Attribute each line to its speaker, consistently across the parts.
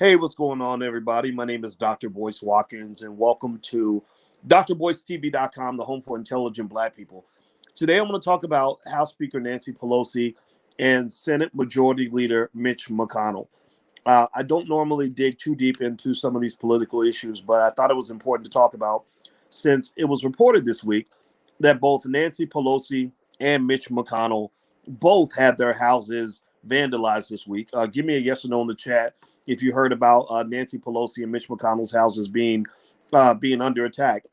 Speaker 1: Hey, what's going on, everybody? My name is Dr. Boyce Watkins, and welcome to drboycetv.com, the home for intelligent Black people. Today, I'm going to talk about House Speaker Nancy Pelosi and Senate Majority Leader Mitch McConnell. I don't normally dig too deep into some of these political issues, but I thought it was important to talk about since it was reported this week that both Nancy Pelosi and Mitch McConnell both had their houses vandalized this week. Give me a yes or no in the chat if you heard about Nancy Pelosi and Mitch McConnell's houses being under attack.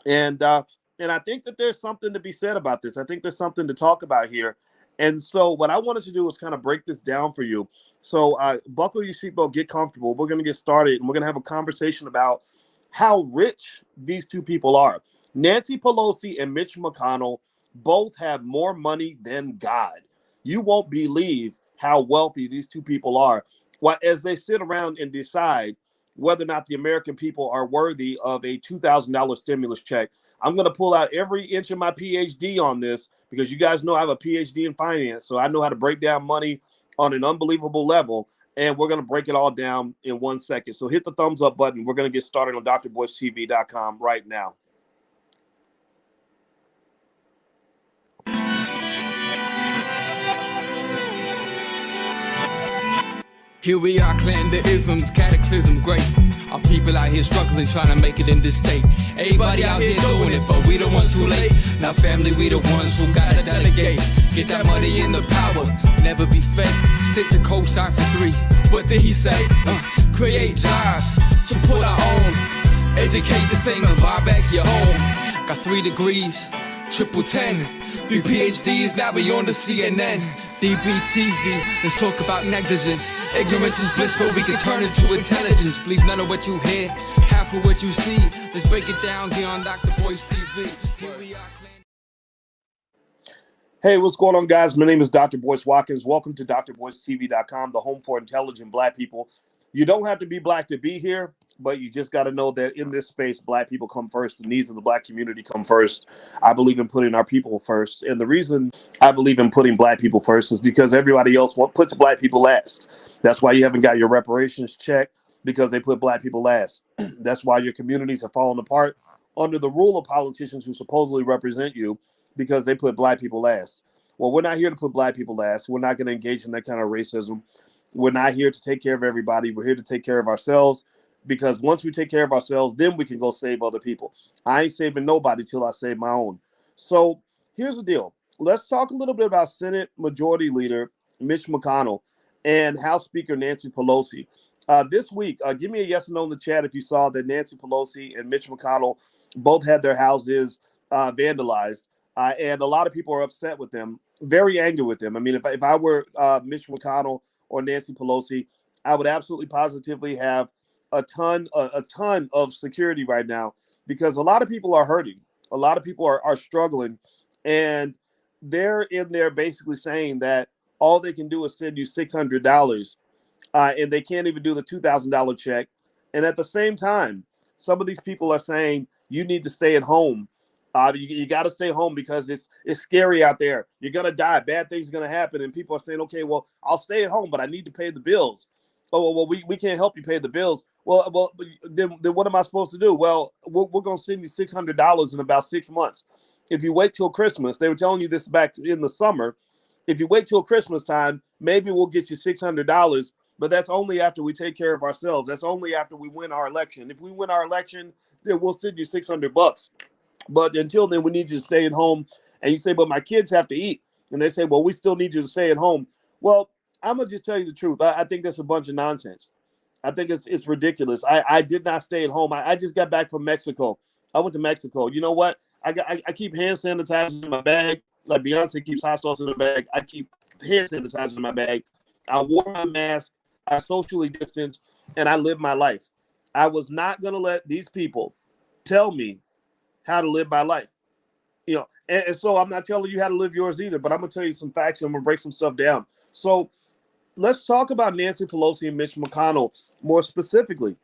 Speaker 1: And I think that there's something to be said about this. I think there's something to talk about here. And so what I wanted to do is kind of break this down for you. So buckle your seatbelt, get comfortable. We're going to get started, and we're going to have a conversation about how rich these two people are. Nancy Pelosi and Mitch McConnell both have more money than God. You won't believe how wealthy these two people are. As they sit around and decide whether or not the American people are worthy of a $2,000 stimulus check. I'm going to pull out every inch of my PhD on this because you guys know I have a PhD in finance, so I know how to break down money on an unbelievable level, and we're going to break it all down in 1 second. So hit the thumbs up button. We're going to get started on drboycetv.com right now.
Speaker 2: Here we are, clan the isms, cataclysm, great. Our people out here struggling, trying to make it in this state. Everybody out here doing it, but we the ones too late. Now family, we the ones who gotta delegate. Get that money in the power, never be fake. Stick to co-sign for 3. What did he say? Create jobs, support our own. Educate the same and buy back your home. Got 3 degrees, triple 10. 3 PhDs, now we on the CNN. DBTV, let's talk about negligence. Ignorance is bliss, but we can turn it to intelligence. Believe none of what you hear, half of what you see. Let's break it down here on Dr. Boyce TV. Here we are.
Speaker 1: Hey, what's going on, guys? My name is Dr. Boyce Watkins. Welcome to drboycetv.com, the home for intelligent Black people. You don't have to be Black to be here, but you just got to know that in this space, Black people come first. The needs of the Black community come first. I believe in putting our people first. And the reason I believe in putting Black people first is because everybody else puts Black people last. That's why you haven't got your reparations checked, because they put Black people last. That's why your communities are falling apart under the rule of politicians who supposedly represent you, because they put Black people last. Well, we're not here to put Black people last. We're not going to engage in that kind of racism. We're not here to take care of everybody. We're here to take care of ourselves, because once we take care of ourselves, then we can go save other people. I ain't saving nobody till I save my own. So here's the deal. Let's talk a little bit about Senate Majority Leader Mitch McConnell and House Speaker Nancy Pelosi. This week, give me a yes or no in the chat if you saw that Nancy Pelosi and Mitch McConnell both had their houses vandalized. And a lot of people are upset with them, very angry with them. I mean, if I were Mitch McConnell or Nancy Pelosi, I would absolutely positively have a ton of security right now, because a lot of people are hurting. A lot of people are struggling, and they're in there basically saying that all they can do is send you $600, and they can't even do the $2,000 check. And at the same time, some of these people are saying you need to stay at home. You got to stay home because it's scary out there. You're going to die. Bad things are going to happen. And people are saying, okay, well, I'll stay at home, but I need to pay the bills. Oh, well, we can't help you pay the bills. Well, then what am I supposed to do? Well, we're going to send you $600 in about 6 months. If you wait till Christmas, they were telling you this back in the summer. If you wait till Christmas time, maybe we'll get you $600. But that's only after we take care of ourselves. That's only after we win our election. If we win our election, then we'll send you $600. But until then, we need you to stay at home. And you say, but my kids have to eat. And they say, well, we still need you to stay at home. Well, I'm going to just tell you the truth. I think that's a bunch of nonsense. I think it's ridiculous. I did not stay at home. I just got back from Mexico. I went to Mexico. You know what? I keep hand sanitizer in my bag. Like Beyonce keeps hot sauce in her bag. I keep hand sanitizer in my bag. I wore my mask. I socially distanced. And I lived my life. I was not going to let these people tell me how to live my life. And so I'm not telling you how to live yours either, but I'm going to tell you some facts and I'm going to break some stuff down. So let's talk about Nancy Pelosi and Mitch McConnell more specifically.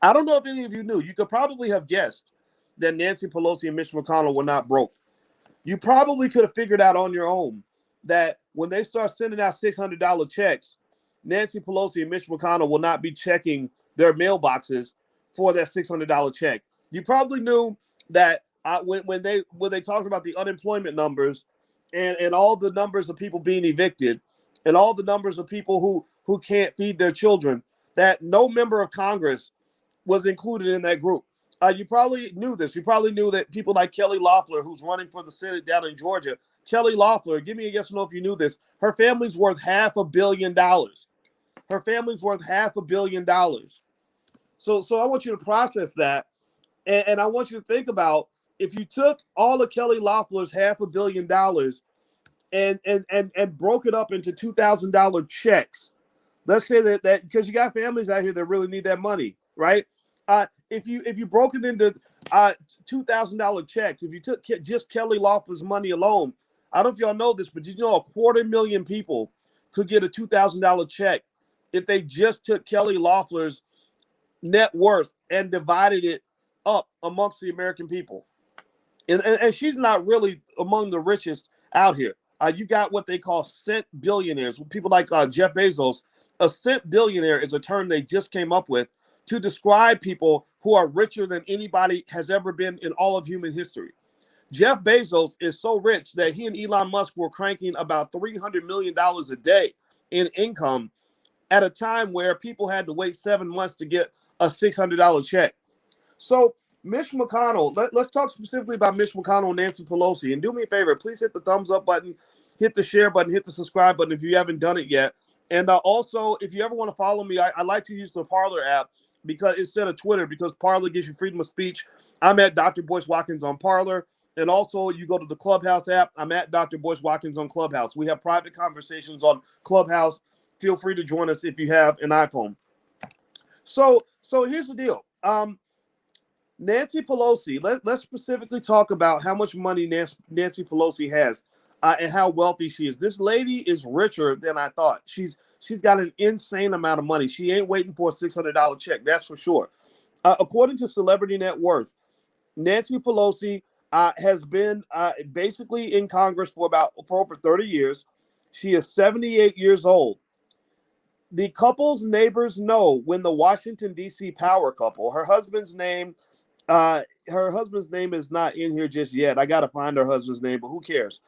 Speaker 1: I don't know if any of you knew. You could probably have guessed that Nancy Pelosi and Mitch McConnell were not broke. You probably could have figured out on your own that when they start sending out $600 checks, Nancy Pelosi and Mitch McConnell will not be checking their mailboxes for that $600 check. You probably knew that when they talked about the unemployment numbers and all the numbers of people being evicted and all the numbers of people who can't feed their children, that no member of Congress was included in that group. You probably knew this. You probably knew that people like Kelly Loeffler, who's running for the Senate down in Georgia, Kelly Loeffler, give me a yes or no if you knew this. Her family's worth $500 million. Her family's worth $500 million. So I want you to process that, and I want you to think about if you took all of Kelly Loeffler's $500 million and broke it up into $2,000 checks. Let's say that because you got families out here that really need that money, right? If you broke it into $2,000 checks, if you took just Kelly Loeffler's money alone, I don't know if y'all know this, but you know 250,000 people could get a $2,000 check if they just took Kelly Loeffler's net worth and divided it up amongst the American people. And she's not really among the richest out here. You got what they call cent billionaires, people like Jeff Bezos. A cent billionaire is a term they just came up with to describe people who are richer than anybody has ever been in all of human history. Jeff Bezos is so rich that he and Elon Musk were cranking about $300 million a day in income at a time where people had to wait 7 months to get a $600 check. So Mitch McConnell, let's talk specifically about Mitch McConnell and Nancy Pelosi. And do me a favor, please hit the thumbs up button, hit the share button, hit the subscribe button if you haven't done it yet. And also, if you ever want to follow me, I like to use the Parler app because instead of Twitter, because Parler gives you freedom of speech. I'm at Dr. Boyce Watkins on Parler. And also, you go to the Clubhouse app. I'm at Dr. Boyce Watkins on Clubhouse. We have private conversations on Clubhouse. Feel free to join us if you have an iPhone. So here's the deal. Nancy Pelosi, let's specifically talk about how much money Nancy Pelosi has and how wealthy she is. This lady is richer than I thought. She's got an insane amount of money. She ain't waiting for a $600 check, that's for sure. According to Celebrity Net Worth, Nancy Pelosi has been basically in Congress for over 30 years. She is 78 years old. The couple's neighbors know when the Washington, D.C. power couple, her husband's name is not in here just yet. I got to find her husband's name, but who cares?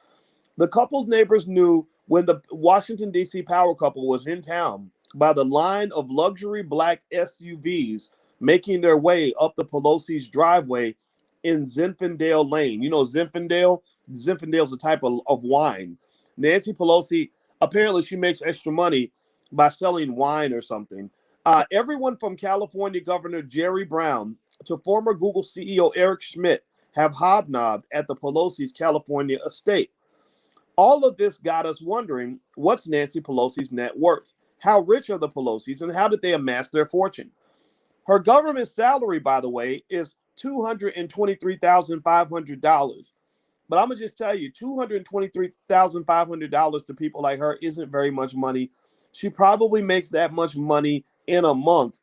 Speaker 1: The couple's neighbors knew when the Washington, D.C. power couple was in town by the line of luxury black SUVs making their way up the Pelosi's driveway in Zinfandel Lane. You know Zinfandel? Zinfandel's a type of wine. Nancy Pelosi, apparently she makes extra money by selling wine or something. Everyone from California Governor Jerry Brown to former Google CEO Eric Schmidt have hobnobbed at the Pelosi's California estate. All of this got us wondering, what's Nancy Pelosi's net worth? How rich are the Pelosi's and how did they amass their fortune? Her government salary, by the way, is $223,500. But I'm going to just tell you, $223,500 to people like her isn't very much money. She probably makes that much money in a month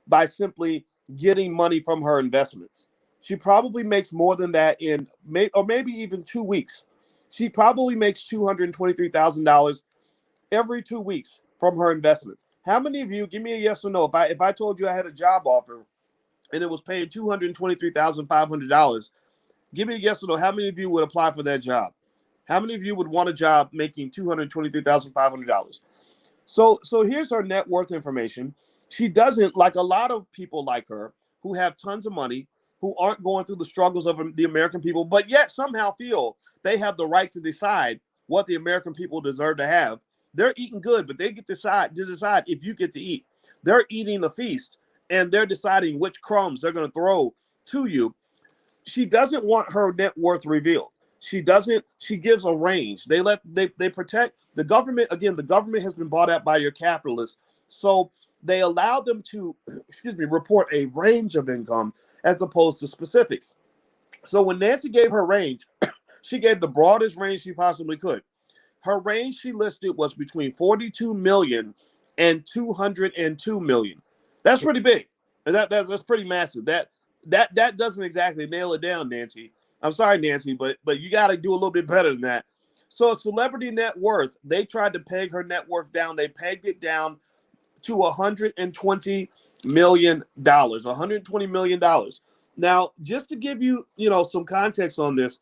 Speaker 1: by simply getting money from her investments. She probably makes more than that in maybe even 2 weeks. She probably makes $223,000 every 2 weeks from her investments. How many of you, give me a yes or no, if I told you I had a job offer and it was paying $223,500, give me a yes or no, how many of you would apply for that job? How many of you would want a job making $223,500? So here's her net worth information. She doesn't, like a lot of people like her who have tons of money, who aren't going through the struggles of the American people, but yet somehow feel they have the right to decide what the American people deserve to have. They're eating good, but they get to decide if you get to eat. They're eating a feast, and they're deciding which crumbs they're going to throw to you. She doesn't want her net worth revealed. She gives a range. They protect the government. Again, the government has been bought out by your capitalists. So they allow them to, report a range of income as opposed to specifics. So when Nancy gave her range, she gave the broadest range she possibly could. Her range she listed was between 42 million and 202 million. That's pretty big. That's pretty massive. That doesn't exactly nail it down, Nancy. I'm sorry, Nancy, but you got to do a little bit better than that. So Celebrity Net Worth, they tried to peg her net worth down. They pegged it down to $120 million. $120 million. Now, just to give you, some context on this,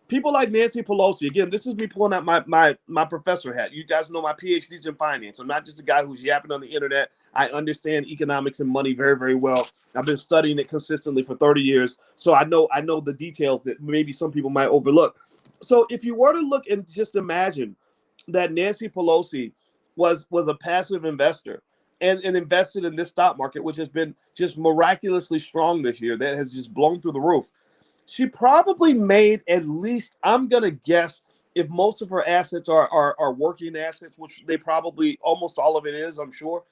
Speaker 1: people like Nancy Pelosi, again, this is me pulling out my professor hat. You guys know my PhD's in finance. I'm not just a guy who's yapping on the internet. I understand economics and money very, very well. I've been studying it consistently for 30 years. So I know the details that maybe some people might overlook. So if you were to look and just imagine that Nancy Pelosi was a passive investor and invested in this stock market, which has been just miraculously strong this year, that has just blown through the roof. She probably made at least, I'm going to guess, if most of her assets are working assets, which they probably, almost all of it is, I'm sure.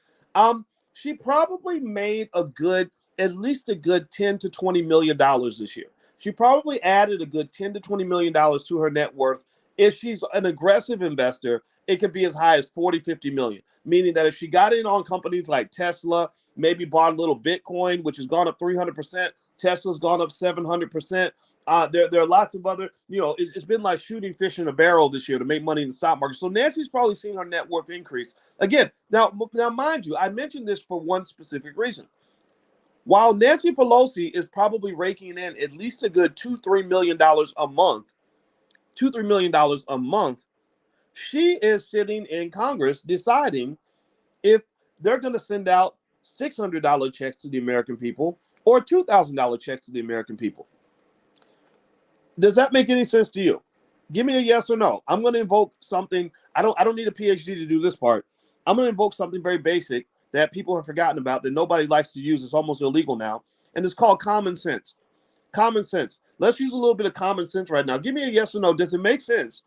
Speaker 1: She probably made at least a good $10 to $20 million this year. She probably added a good $10 to $20 million to her net worth. If she's an aggressive investor, it could be as high as 40, 50 million, meaning that if she got in on companies like Tesla, maybe bought a little Bitcoin, which has gone up 300%, Tesla's gone up 700%. There are lots of other, it's been like shooting fish in a barrel this year to make money in the stock market. So Nancy's probably seen her net worth increase. Again, now mind you, I mentioned this for one specific reason. While Nancy Pelosi is probably raking in at least a good $2-3 million a month, $2-3 million a month, she is sitting in Congress deciding if they're going to send out $600 checks to the American people or $2,000 checks to the American people. Does that make any sense to you? Give me a yes or no. I'm going to invoke something. I don't need a PhD to do this part. I'm going to invoke something very basic that people have forgotten about, that nobody likes to use. It's almost illegal now. And it's called common sense. Common sense. Let's use a little bit of common sense right now. Give me a yes or no. Does it make sense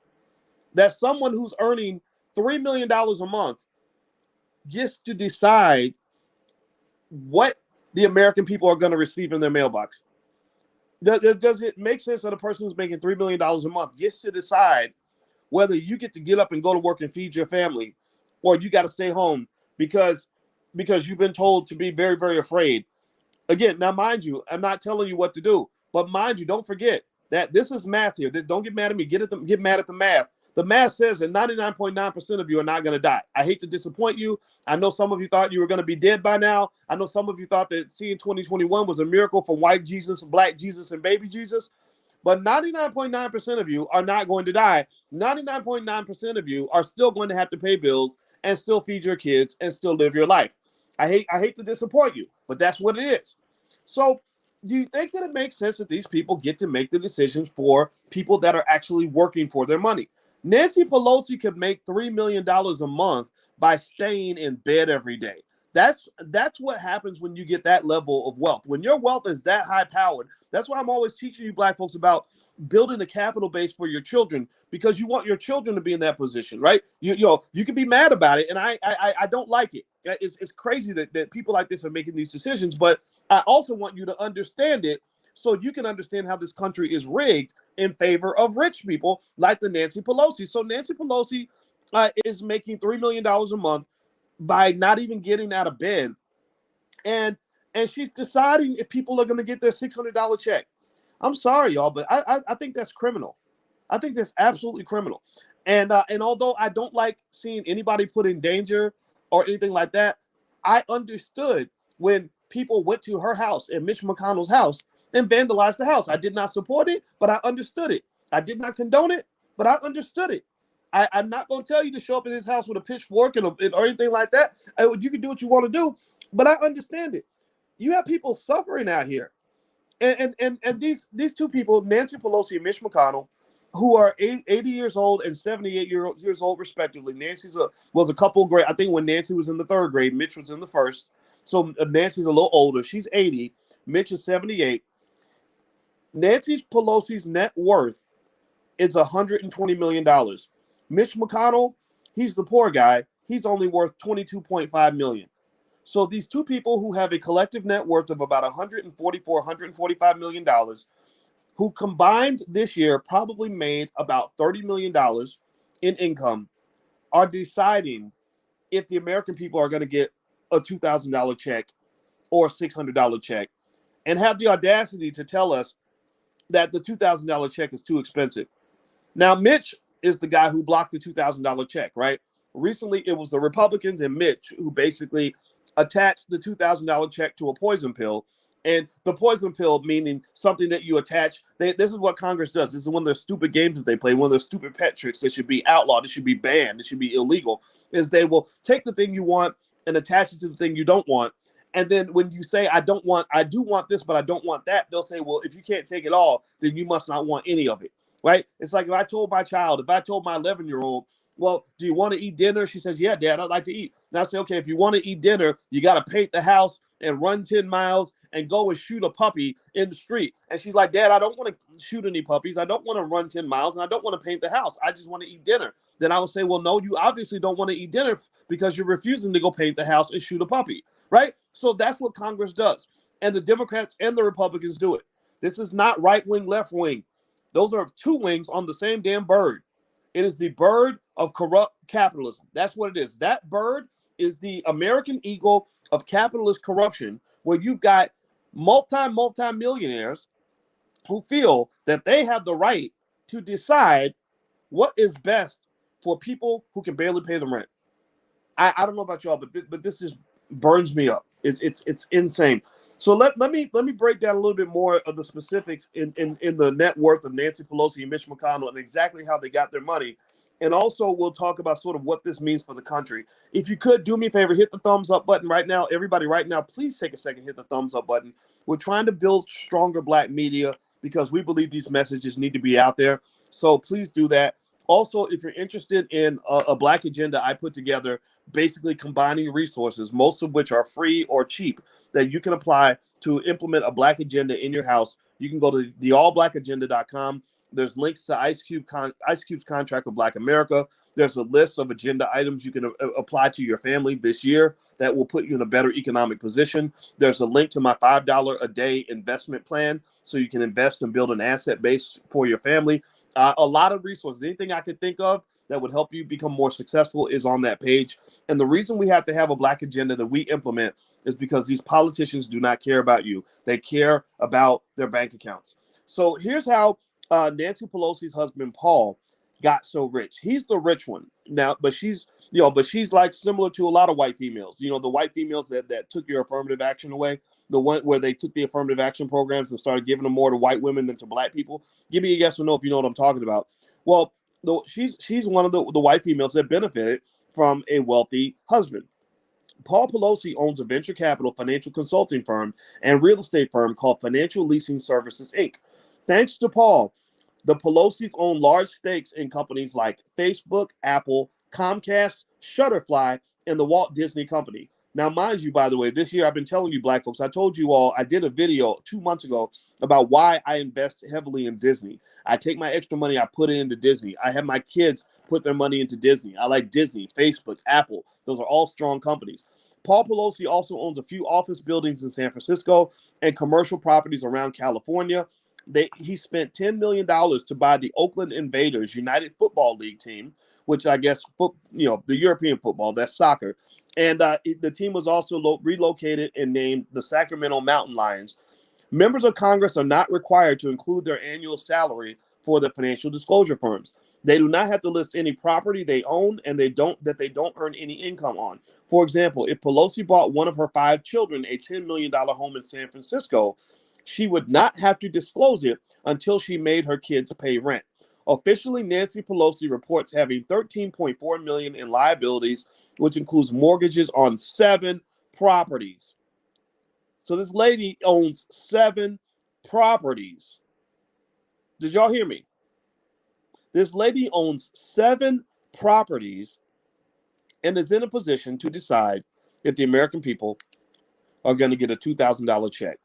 Speaker 1: that someone who's earning $3 million a month gets to decide what the American people are going to receive in their mailbox? Does it make sense that a person who's making $3 million a month gets to decide whether you get to get up and go to work and feed your family, or you got to stay home because you've been told to be very, very afraid? Again, now, mind you, I'm not telling you what to do, but mind you, don't forget that this is math here. Don't get mad at me. Get mad at the math. The math says that 99.9% of you are not going to die. I hate to disappoint you. I know some of you thought you were going to be dead by now. I know some of you thought that seeing 2021 was a miracle for white Jesus, black Jesus, and baby Jesus. But 99.9% of you are not going to die. 99.9% of you are still going to have to pay bills and still feed your kids and still live your life. I hate to disappoint you, but that's what it is. So do you think that it makes sense that these people get to make the decisions for people that are actually working for their money? Nancy Pelosi could make $3 million a month by staying in bed every day. That's what happens when you get that level of wealth. When your wealth is that high powered, that's why I'm always teaching you black folks about building a capital base for your children, because you want your children to be in that position, right? You can be mad about it, and I don't like it. It's crazy that people like this are making these decisions, but I also want you to understand it so you can understand how this country is rigged in favor of rich people like the Nancy Pelosi. So Nancy Pelosi is making $3 million a month by not even getting out of bed, and she's deciding if people are going to get their $600 check. I'm sorry, y'all, but I think that's criminal. I think that's absolutely criminal. And although I don't like seeing anybody put in danger or anything like that, I understood when people went to her house and Mitch McConnell's house and vandalized the house. I did not support it, but I understood it. I did not condone it, but I understood it. I'm not going to tell you to show up in his house with a pitchfork or anything like that. You can do what you want to do, but I understand it. You have people suffering out here. And these two people, Nancy Pelosi and Mitch McConnell, who are 80 years old and 78 years old, respectively. Nancy was a couple grade. I think when Nancy was in the third grade, Mitch was in the first. So Nancy's a little older. She's 80. Mitch is 78. Nancy Pelosi's net worth is $120 million. Mitch McConnell, he's the poor guy. He's only worth $22.5 million. So these two people who have a collective net worth of about $145 million, who combined this year probably made about $30 million in income, are deciding if the American people are going to get a $2,000 check or a $600 check, and have the audacity to tell us that the $2,000 check is too expensive. Now, Mitch is the guy who blocked the $2,000 check, right? recently it was the Republicans and Mitch who basically attached the $2,000 check to a poison pill. And the poison pill meaning something that you attach. This is what Congress does. This is one of the stupid games that they play, one of the stupid pet tricks that should be outlawed. It should be banned. It should be illegal. Is they will take the thing you want and attach it to the thing you don't want. And then when you say, I do want this, but I don't want that, they'll say, well, if you can't take it all, then you must not want any of it. Right? It's like if I told my 11-year-old, well, do you want to eat dinner? She says, yeah, Dad, I'd like to eat. And I say, okay, if you want to eat dinner, you got to paint the house and run 10 miles and go and shoot a puppy in the street. And she's like, Dad, I don't want to shoot any puppies. I don't want to run 10 miles and I don't want to paint the house. I just want to eat dinner. Then I would say, well, no, you obviously don't want to eat dinner because you're refusing to go paint the house and shoot a puppy. Right? So that's what Congress does. And the Democrats and the Republicans do it. This is not right wing, left wing. Those are two wings on the same damn bird. It is the bird of corrupt capitalism. That's what it is. That bird is the American eagle of capitalist corruption, where you've got multi-millionaires who feel that they have the right to decide what is best for people who can barely pay the rent. I don't know about y'all, but this just burns me up. It's insane. So let me break down a little bit more of the specifics in the net worth of Nancy Pelosi and Mitch McConnell and exactly how they got their money. And also we'll talk about sort of what this means for the country. If you could do me a favor, hit the thumbs up button right now. Everybody right now, please take a second, hit the thumbs up button. We're trying to build stronger Black media because we believe these messages need to be out there. So please do that. Also, if you're interested in a Black agenda I put together, basically combining resources, most of which are free or cheap, that you can apply to implement a Black agenda in your house, you can go to theallblackagenda.com. There's links to Ice Cube's contract with Black America. There's a list of agenda items you can apply to your family this year that will put you in a better economic position. There's a link to my $5 a day investment plan so you can invest and build an asset base for your family. A lot of resources, anything I could think of that would help you become more successful is on that page. And the reason we have to have a Black agenda that we implement is because these politicians do not care about you. They care about their bank accounts. So here's how Nancy Pelosi's husband, Paul, got so rich. He's the rich one now, but she's like similar to a lot of white females. You know, the white females that took your affirmative action away, the one where they took the affirmative action programs and started giving them more to white women than to Black people. Give me a yes or no if you know what I'm talking about. Well, she's one of the white females that benefited from a wealthy husband. Paul Pelosi owns a venture capital financial consulting firm and real estate firm called Financial Leasing Services, Inc. Thanks to Paul, the Pelosi's own large stakes in companies like Facebook, Apple, Comcast, Shutterfly, and the Walt Disney Company. Now, mind you, by the way, this year I've been telling you, Black folks, I told you all, I did a video 2 months ago about why I invest heavily in Disney. I take my extra money, I put it into Disney. I have my kids put their money into Disney. I like Disney, Facebook, Apple. Those are all strong companies. Paul Pelosi also owns a few office buildings in San Francisco and commercial properties around California. He spent $10 million to buy the Oakland Invaders United Football League team, which I guess, the European football, that's soccer. And the team was also relocated and named the Sacramento Mountain Lions. Members of Congress are not required to include their annual salary for the financial disclosure firms. They do not have to list any property they own and they don't earn any income on. For example, if Pelosi bought one of her 5 children a $10 million home in San Francisco, she would not have to disclose it until she made her kids pay rent. Officially, Nancy Pelosi reports having $13.4 million in liabilities, which includes mortgages on 7 properties. So this lady owns 7 properties. Did y'all hear me? This lady owns 7 properties and is in a position to decide if the American people are going to get a $2,000 check.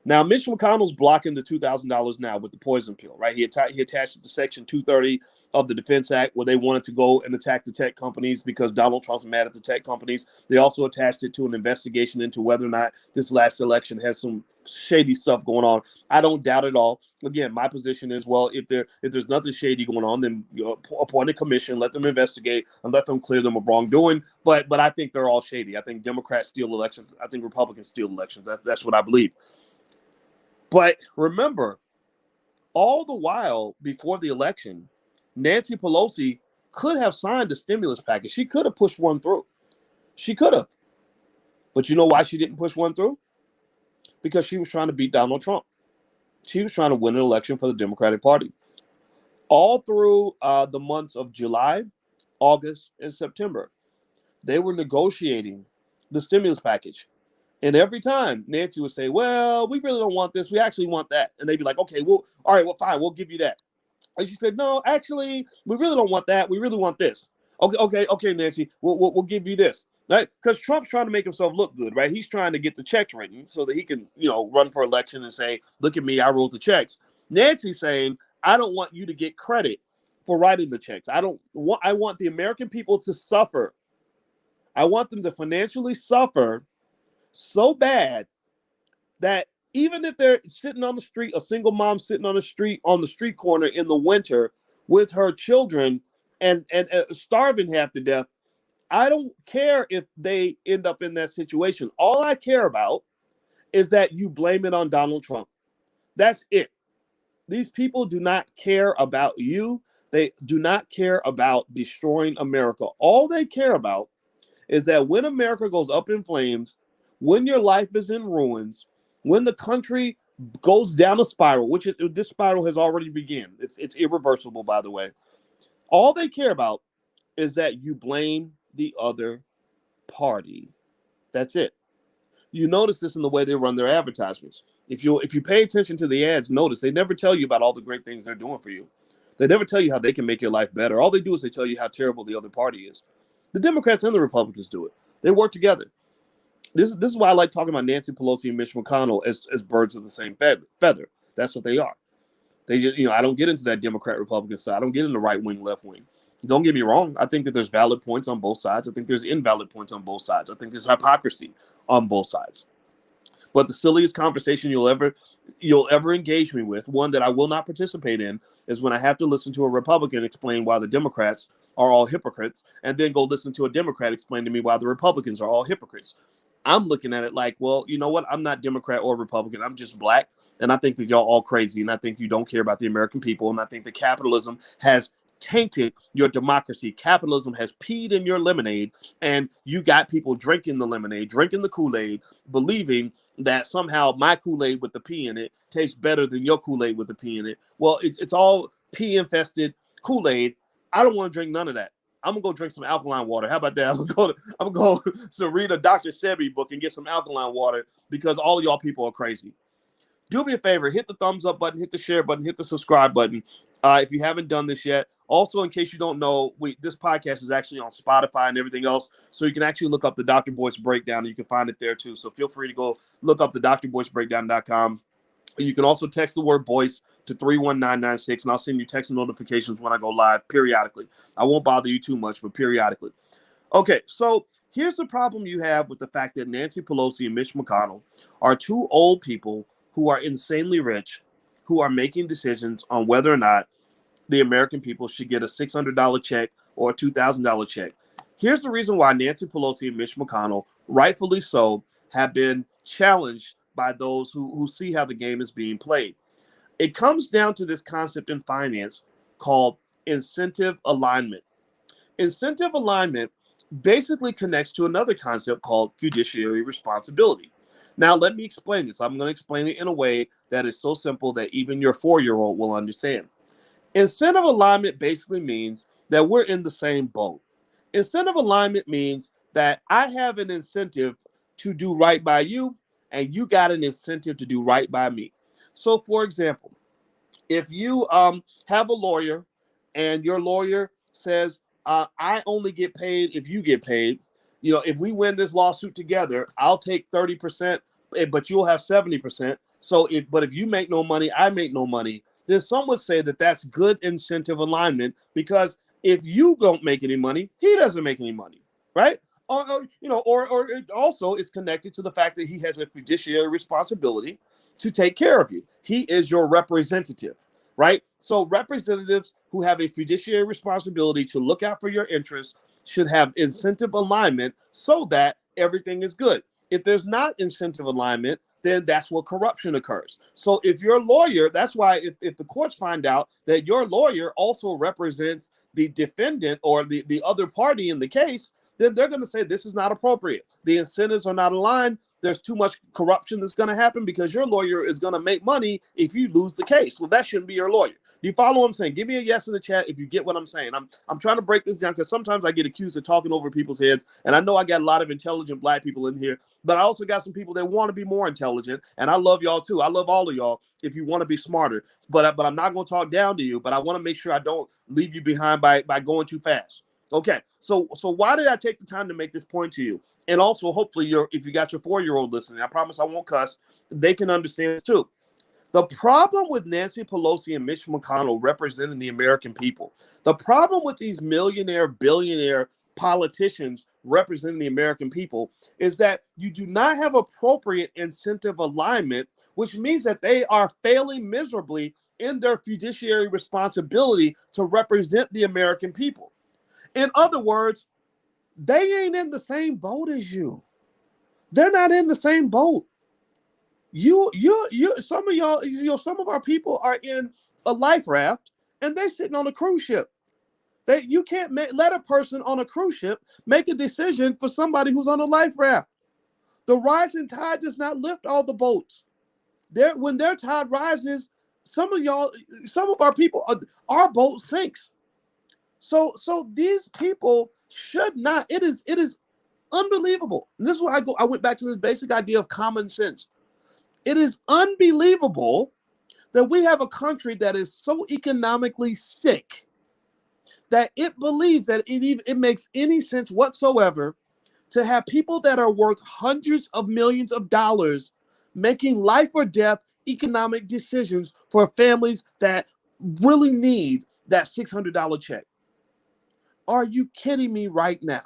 Speaker 1: Now, Mitch McConnell's blocking the $2,000 now with the poison pill, right? He attached it to Section 230 of the Defense Act, where they wanted to go and attack the tech companies because Donald Trump's mad at the tech companies. They also attached it to an investigation into whether or not this last election has some shady stuff going on. I don't doubt it all. Again, my position is, well, if there's nothing shady going on, then appoint a commission, let them investigate, and let them clear them of wrongdoing. But I think they're all shady. I think Democrats steal elections. I think Republicans steal elections. That's what I believe. But remember, all the while before the election, Nancy Pelosi could have signed the stimulus package. She could have pushed one through. She could have. But you know why she didn't push one through? Because she was trying to beat Donald Trump. She was trying to win an election for the Democratic Party. All through the months of July, August, and September, they were negotiating the stimulus package. And every time Nancy would say, well, we really don't want this. We actually want that. And they'd be like, okay, well, all right, well, fine. We'll give you that. And she said, no, actually, we really don't want that. We really want this. Okay, Nancy, we'll give you this. Right? Because Trump's trying to make himself look good, right? He's trying to get the checks written so that he can, run for election and say, look at me, I wrote the checks. Nancy's saying, I don't want you to get credit for writing the checks. I want the American people to suffer. I want them to financially suffer so bad that even if they're sitting on the street, a single mom sitting on the street corner in the winter with her children and starving half to death, I don't care if they end up in that situation. All I care about is that you blame it on Donald Trump. That's it. These people do not care about you. They do not care about destroying America. All they care about is that when America goes up in flames, when your life is in ruins, when the country goes down a spiral, which is this spiral has already begun. It's irreversible, by the way. All they care about is that you blame the other party. That's it. You notice this in the way they run their advertisements. If you pay attention to the ads, notice they never tell you about all the great things they're doing for you. They never tell you how they can make your life better. All they do is they tell you how terrible the other party is. The Democrats and the Republicans do it. They work together. This is why I like talking about Nancy Pelosi and Mitch McConnell as birds of the same feather. That's what they are. They just, I don't get into that Democrat-Republican side. I don't get into right wing, left wing. Don't get me wrong. I think that there's valid points on both sides. I think there's invalid points on both sides. I think there's hypocrisy on both sides. But the silliest conversation you'll ever engage me with, one that I will not participate in, is when I have to listen to a Republican explain why the Democrats are all hypocrites, and then go listen to a Democrat explain to me why the Republicans are all hypocrites. I'm looking at it like, well, you know what? I'm not Democrat or Republican. I'm just black. And I think that y'all all crazy. And I think you don't care about the American people. And I think that capitalism has tainted your democracy. Capitalism has peed in your lemonade. And you got people drinking the lemonade, drinking the Kool-Aid, believing that somehow my Kool-Aid with the pee in it tastes better than your Kool-Aid with the pee in it. Well, it's all pee-infested Kool-Aid. I don't want to drink none of that. I'm gonna go drink some alkaline water. How about that? I'm gonna go to read a Dr. Sebi book and get some alkaline water because all of y'all people are crazy. Do me a favor, hit the thumbs up button, hit the share button, hit the subscribe button if you haven't done this yet. Also, in case you don't know, this podcast is actually on Spotify and everything else, so you can actually look up the Dr. Boyce Breakdown and you can find it there too. So feel free to go look up the drboycebreakdown.com. You can also text the word Boyce to 31996, and I'll send you text notifications when I go live periodically. I won't bother you too much, but periodically. Okay, so here's the problem you have with the fact that Nancy Pelosi and Mitch McConnell are two old people who are insanely rich, who are making decisions on whether or not the American people should get a $600 check or a $2,000 check. Here's the reason why Nancy Pelosi and Mitch McConnell, rightfully so, have been challenged by those who see how the game is being played. It comes down to this concept in finance called incentive alignment. Incentive alignment basically connects to another concept called fiduciary responsibility. Now, let me explain this. I'm going to explain it in a way that is so simple that even your 4-year-old will understand. Incentive alignment basically means that we're in the same boat. Incentive alignment means that I have an incentive to do right by you, and you got an incentive to do right by me. So, for example, if you have a lawyer and your lawyer says, I only get paid if you get paid, if we win this lawsuit together, I'll take 30%, but you'll have 70%. But if you make no money, I make no money. Then some would say that that's good incentive alignment, because if you don't make any money, he doesn't make any money, right? Or it also is connected to the fact that he has a fiduciary responsibility to take care of you. He is your representative, right? So representatives who have a fiduciary responsibility to look out for your interests should have incentive alignment so that everything is good. If there's not incentive alignment, then that's where corruption occurs. So if your lawyer, that's why if the courts find out that your lawyer also represents the defendant or the other party in the case, then they're going to say this is not appropriate. The incentives are not aligned. There's too much corruption that's going to happen because your lawyer is going to make money if you lose the case. Well, that shouldn't be your lawyer. Do you follow what I'm saying? Give me a yes in the chat if you get what I'm saying. I'm trying to break this down because sometimes I get accused of talking over people's heads, and I know I got a lot of intelligent black people in here, but I also got some people that want to be more intelligent, and I love y'all too. I love all of y'all if you want to be smarter, but I'm not going to talk down to you, but I want to make sure I don't leave you behind by going too fast. Okay, so why did I take the time to make this point to you? And also, hopefully, if you got your 4-year-old listening, I promise I won't cuss, they can understand this too. The problem with Nancy Pelosi and Mitch McConnell representing the American people, the problem with these millionaire, billionaire politicians representing the American people is that you do not have appropriate incentive alignment, which means that they are failing miserably in their fiduciary responsibility to represent the American people. In other words, they ain't in the same boat as you. They're not in the same boat. You, some of y'all, some of our people are in a life raft and they're sitting on a cruise ship. You can't let a person on a cruise ship make a decision for somebody who's on a life raft. The rising tide does not lift all the boats. When their tide rises, some of our people, our boat sinks. So these people should not. It is unbelievable. And this is why I went back to this basic idea of common sense. It is unbelievable that we have a country that is so economically sick that it believes that it makes any sense whatsoever to have people that are worth hundreds of millions of dollars making life or death economic decisions for families that really need that $600 check. Are you kidding me right now?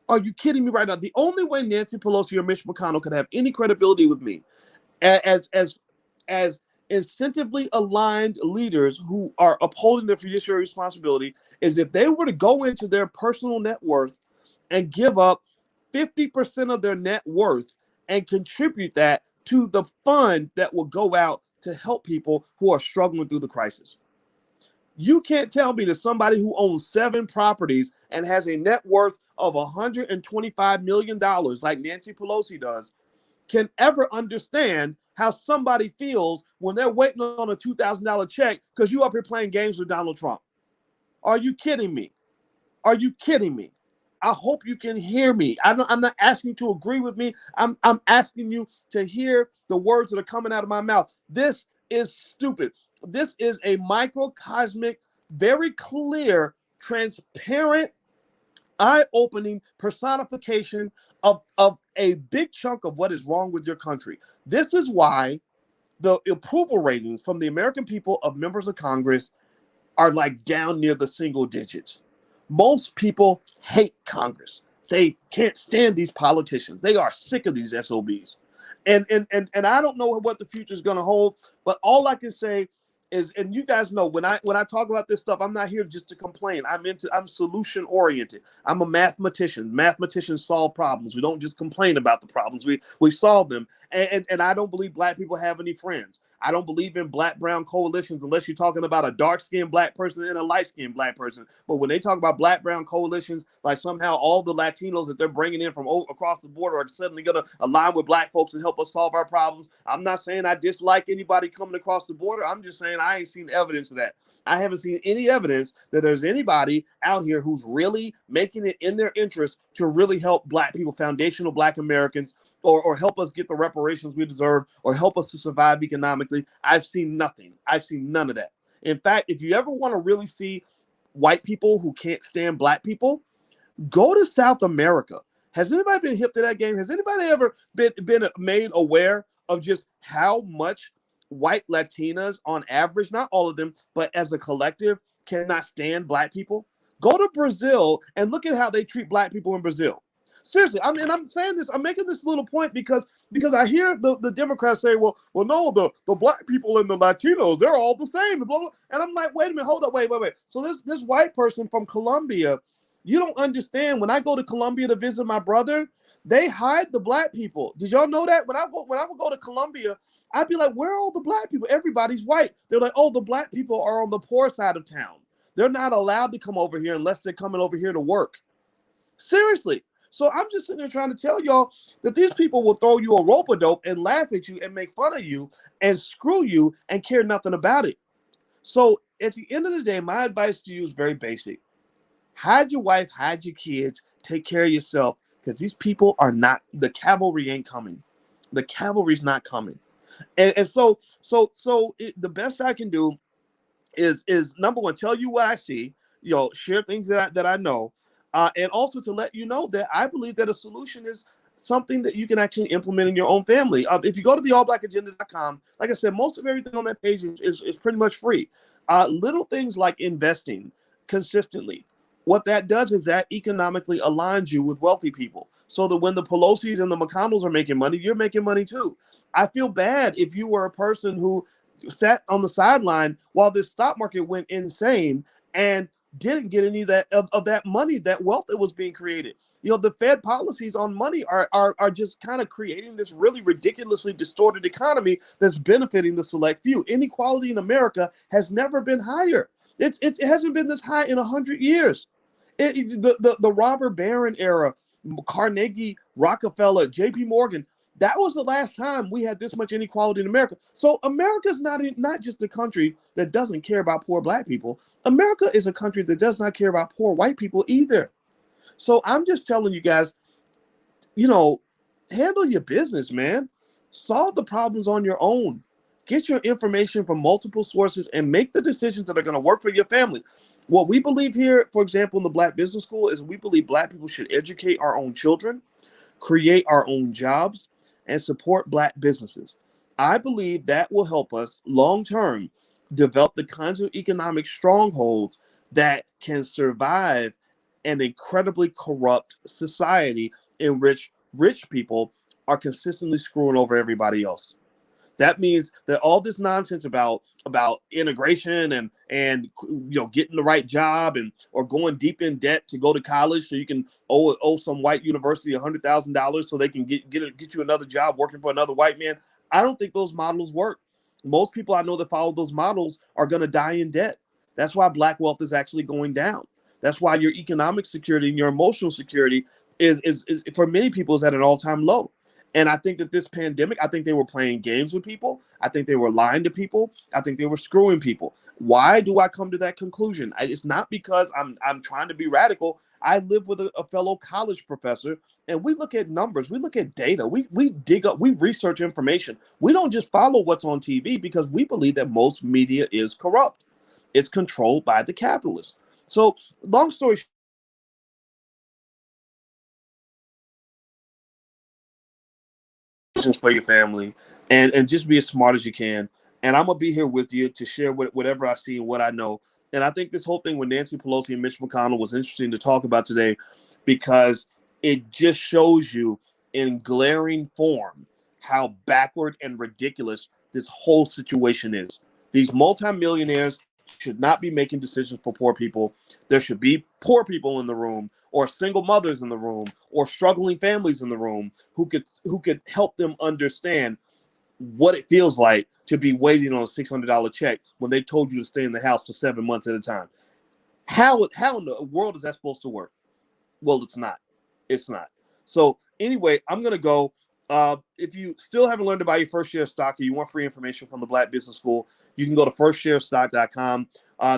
Speaker 1: Are you kidding me right now? The only way Nancy Pelosi or Mitch McConnell could have any credibility with me as incentively aligned leaders who are upholding their fiduciary responsibility is if they were to go into their personal net worth and give up 50% of their net worth and contribute that to the fund that will go out to help people who are struggling through the crisis. You can't tell me that somebody who owns 7 properties and has a net worth of $125 million like Nancy Pelosi does can ever understand how somebody feels when they're waiting on a $2,000 check because you up here playing games with Donald Trump. Are you kidding me? Are you kidding me? I hope you can hear me. I'm not asking you to agree with me. I'm asking you to hear the words that are coming out of my mouth. This is stupid. This is a microcosmic, very clear, transparent, eye-opening personification of a big chunk of what is wrong with your country. This is why the approval ratings from the American people of members of Congress are like down near the single digits. Most people hate Congress. They can't stand these politicians. They are sick of these SOBs. And I don't know what the future is going to hold, but all I can say is, and you guys know when I talk about this stuff, I'm not here just to complain. I'm solution oriented. I'm a mathematician. Mathematicians solve problems. We don't just complain about the problems. We solve them. And I don't believe black people have any friends. I don't believe in black-brown coalitions unless you're talking about a dark-skinned black person and a light-skinned black person. But when they talk about black-brown coalitions, like somehow all the Latinos that they're bringing in from across the border are suddenly going to align with black folks and help us solve our problems. I'm not saying I dislike anybody coming across the border. I'm just saying I ain't seen evidence of that. I haven't seen any evidence that there's anybody out here who's really making it in their interest to really help black people, foundational black Americans, or help us get the reparations we deserve, or help us to survive economically. I've seen nothing. I've seen none of that. In fact, if you ever want to really see white people who can't stand black people, go to South America. Has anybody been hip to that game? Has anybody ever been made aware of just how much white Latinas on average, not all of them, but as a collective, cannot stand black people? Go to Brazil and look at how they treat black people in Brazil. Seriously, I mean, I'm saying this, I'm making this little point because I hear the Democrats say, well, no, the black people and the Latinos, they're all the same, blah, blah. And I'm like, wait a minute, hold up, wait. So this white person from Colombia You don't understand. When I go to Colombia to visit my brother, they hide the black people. Did y'all know that? When I would go to Colombia, I'd be like, where are all the black people? Everybody's white. They're like, oh, the black people are on the poor side of town. They're not allowed to come over here unless they're coming over here to work. Seriously. So I'm just sitting there trying to tell y'all that these people will throw you a rope-a-dope and laugh at you and make fun of you and screw you and care nothing about it. So at the end of the day, my advice to you is very basic. Hide your wife, hide your kids, take care of yourself, because these people are not, the cavalry ain't coming. The cavalry's not coming. And so the best I can do is number one, tell you what I see, share things that I know, and also to let you know that I believe that a solution is something that you can actually implement in your own family. If you go to the allblackagenda.com, like I said, most of everything on that page is pretty much free. Little things like investing consistently. What that does is that economically aligns you with wealthy people, so that when the Pelosi's and the McConnells are making money, you're making money too. I feel bad if you were a person who sat on the sideline while this stock market went insane and didn't get any of that money, that wealth that was being created. The Fed policies on money are just kind of creating this really ridiculously distorted economy that's benefiting the select few. Inequality in America has never been higher. It hasn't been this high in 100 years. The robber baron era, Carnegie, Rockefeller, J.P. Morgan, that was the last time we had this much inequality in America. So America's not just a country that doesn't care about poor black people. America is a country that does not care about poor white people either. So I'm just telling you guys, handle your business, man. Solve the problems on your own. Get your information from multiple sources and make the decisions that are going to work for your family. What we believe here, for example, in the Black Business School, is we believe black people should educate our own children, create our own jobs, and support black businesses. I believe that will help us long term develop the kinds of economic strongholds that can survive an incredibly corrupt society in which rich people are consistently screwing over everybody else. That means that all this nonsense about integration and getting the right job and or going deep in debt to go to college so you can owe some white university $100,000 so they can get you another job working for another white man. I don't think those models work. Most people I know that follow those models are going to die in debt. That's why black wealth is actually going down. That's why your economic security and your emotional security is for many people is at an all-time low. And I think that this pandemic, I think they were playing games with people. I think they were lying to people. I think they were screwing people. Why do I come to that conclusion? It's not because I'm trying to be radical. I live with a fellow college professor, and we look at numbers. We look at data. We dig up. We research information. We don't just follow what's on TV because we believe that most media is corrupt. It's controlled by the capitalists. So, long story short, for your family and just be as smart as you can. And I'm gonna be here with you to share whatever I see and what I know. And I think this whole thing with Nancy Pelosi and Mitch McConnell was interesting to talk about today because it just shows you in glaring form how backward and ridiculous this whole situation is. These multimillionaires should not be making decisions for poor people. There should be poor people in the room, or single mothers in the room, or struggling families in the room who could help them understand what it feels like to be waiting on a $600 check when they told you to stay in the house for 7 months at a time. How in the world is that supposed to work? Well, it's not. It's not. So anyway, I'm going to go. If you still haven't learned to buy your first share of stock or you want free information from the Black Business School, you can go to firstsharestock.com.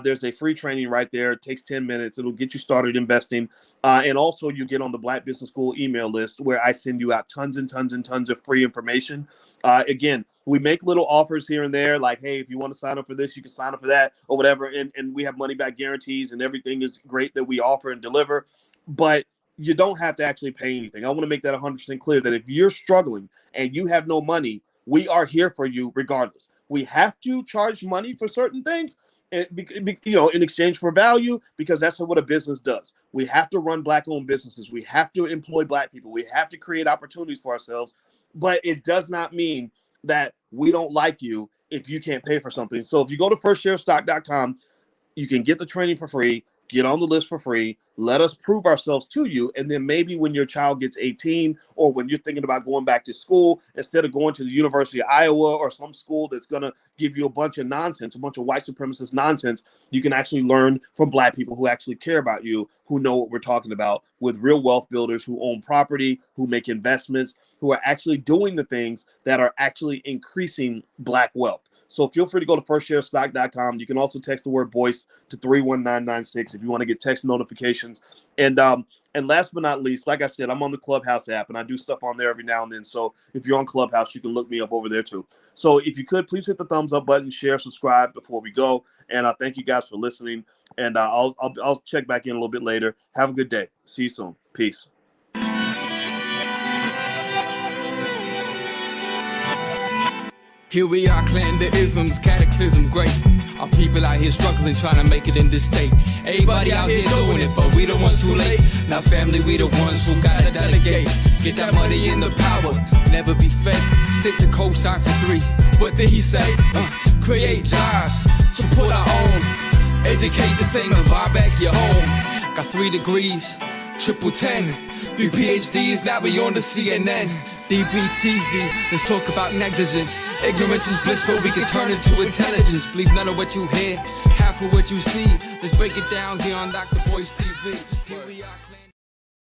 Speaker 1: There's a free training right there. It takes 10 minutes. It'll get you started investing. And also you get on the Black Business School email list where I send you out tons and tons and tons of free information. Again, we make little offers here and there, like, hey, if you want to sign up for this, you can sign up for that or whatever. And we have money back guarantees and everything is great that we offer and deliver. But you don't have to actually pay anything. I want to make that 100% clear that if you're struggling and you have no money, we are here for you regardless. We have to charge money for certain things, in exchange for value, because that's what a business does. We have to run black-owned businesses. We have to employ black people. We have to create opportunities for ourselves. But it does not mean that we don't like you if you can't pay for something. So if you go to firstsharestock.com, you can get the training for free. get on the list for free. Let us prove ourselves to you. And then maybe when your child gets 18 or when you're thinking about going back to school, instead of going to the University of Iowa or some school that's going to give you a bunch of nonsense, a bunch of white supremacist nonsense, you can actually learn from Black people who actually care about you, who know what we're talking about, with real wealth builders who own property, who make investments, who are actually doing the things that are actually increasing Black wealth. So feel free to go to firstsharestock.com. You can also text the word voice to 31996 if you want to get text notifications. And last but not least, like I said, I'm on the Clubhouse app and I do stuff on there every now and then. So if you're on Clubhouse, you can look me up over there too. So if you could, please hit the thumbs up button, share, subscribe before we go. And thank you guys for listening. And I'll check back in a little bit later. Have a good day. See you soon. Peace.
Speaker 2: Here we are, clan the isms, cataclysm, great. Our people out here struggling, trying to make it in this state. Everybody out here doing it, but we the ones who late. Now family, we the ones who gotta delegate. Get that money in the power, never be fake. Stick to cosign for 3. What did he say? Create jobs, support our own. Educate the same and buy back your home. Got 3 degrees, triple 10. 3 PhDs, now we on the CNN. DBTV, let's talk about negligence. Ignorance is bliss, but we can turn it to intelligence. Believe none of what you hear, half of what you see. Let's break it down here on Dr. Boyce TV. Here we are.